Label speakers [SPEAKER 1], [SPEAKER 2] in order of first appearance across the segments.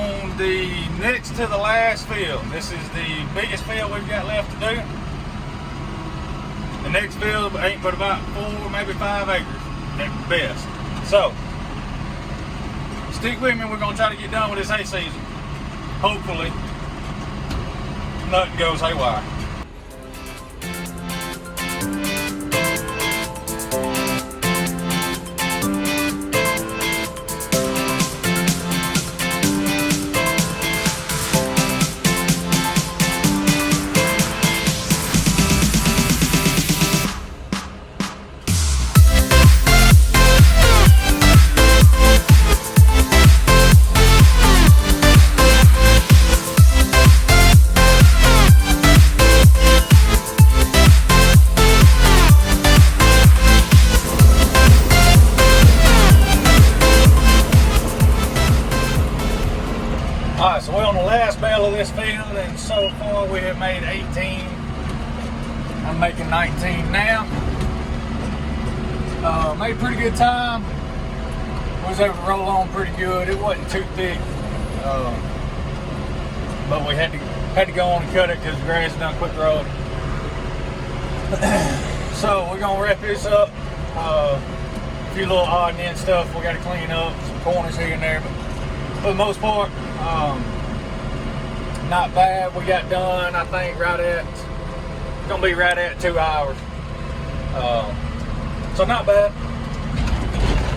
[SPEAKER 1] on the next to the last field. This is the biggest field we've got left to do. The next field ain't but about 4, maybe 5 acres at best. So, stick with me, we're gonna try to get done with this hay season. Hopefully, nothing goes haywire. Alright, so we're on the last bale of this field, and so far we have made 18. I'm making 19 now. Made a pretty good time. Was able to roll on pretty good. It wasn't too thick, but we had to go on and cut it because the grass done quit growing. So we're gonna wrap this up. A few little odd and end stuff we got to clean up, some corners here and there, but for the most part, not bad. We got done, I think, gonna be right at 2 hours. So not bad.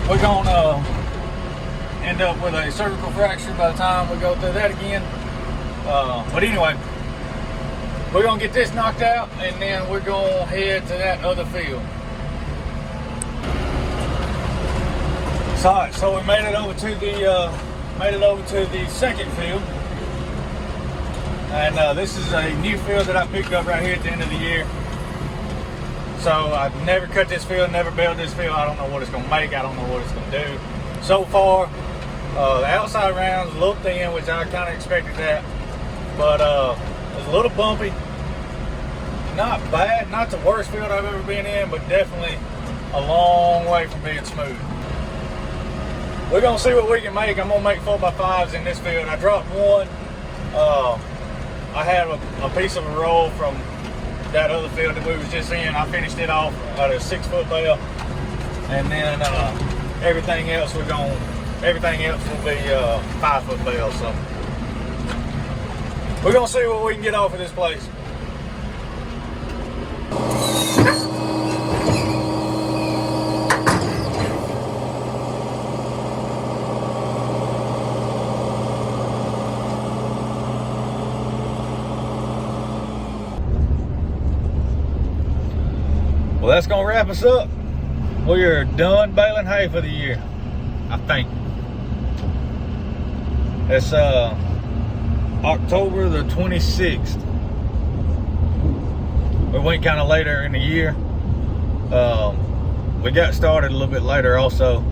[SPEAKER 1] We're gonna end up with a cervical fracture by the time we go through that again. But anyway, we're gonna get this knocked out, and then we're gonna head to that other field. So we made it over to the second field, and this is a new field that I picked up right here at the end of the year. So I've never cut this field, never baled this field. I don't know what it's gonna make. I don't know what it's gonna do. So far, the outside round's a little thin, which I kind of expected that, but it's a little bumpy. Not bad, not the worst field I've ever been in, but definitely a long way from being smooth. We're gonna see what we can make. I'm gonna make 4x5s in this field. I dropped one. I had a piece of a roll from that other field that we was just in. I finished it off at a 6-foot bale, and then everything else will be 5-foot bale. So we're gonna see what we can get off of this place. Well, that's gonna wrap us up. We are done baling hay for the year, I think. It's October the 26th. We went kind of later in the year. We got started a little bit later also,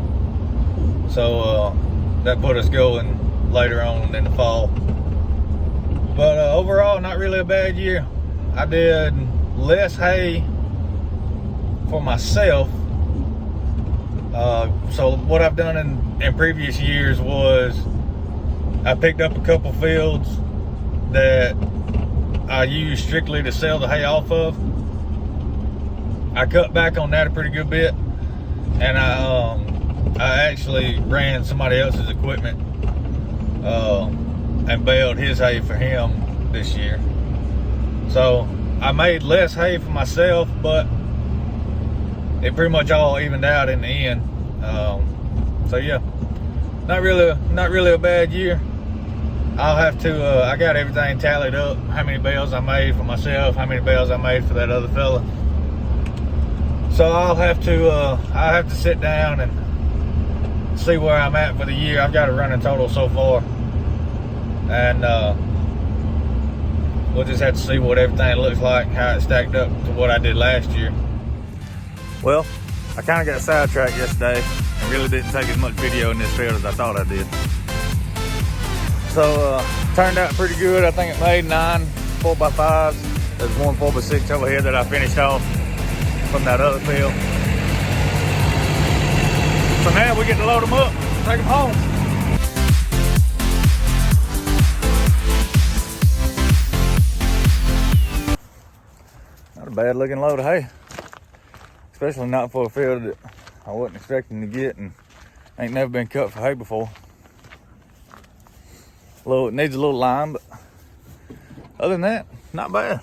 [SPEAKER 1] so that put us going later on in the fall. But overall, not really a bad year. I did less hay for myself. So what I've done in previous years was I picked up a couple fields that I used strictly to sell the hay off of. I cut back on that a pretty good bit, and I actually ran somebody else's equipment and baled his hay for him this year. So I made less hay for myself, but it pretty much all evened out in the end. So yeah, not really a bad year. I'll have to, I got everything tallied up, how many bales I made for myself, how many bales I made for that other fella. So I'll have to sit down and see where I'm at for the year. I've got a running total so far, and we'll just have to see what everything looks like, how it stacked up to what I did last year. Well, I kind of got sidetracked yesterday and really didn't take as much video in this field as I thought I did. So turned out pretty good. I think it made 9 4x5s. There's one 4x6 over here that I finished off from that other field. So now we get to load them up, take them home. a bad looking load of hay. Especially not for a field that I wasn't expecting to get and ain't never been cut for hay before. It needs a little lime, but other than that, not bad.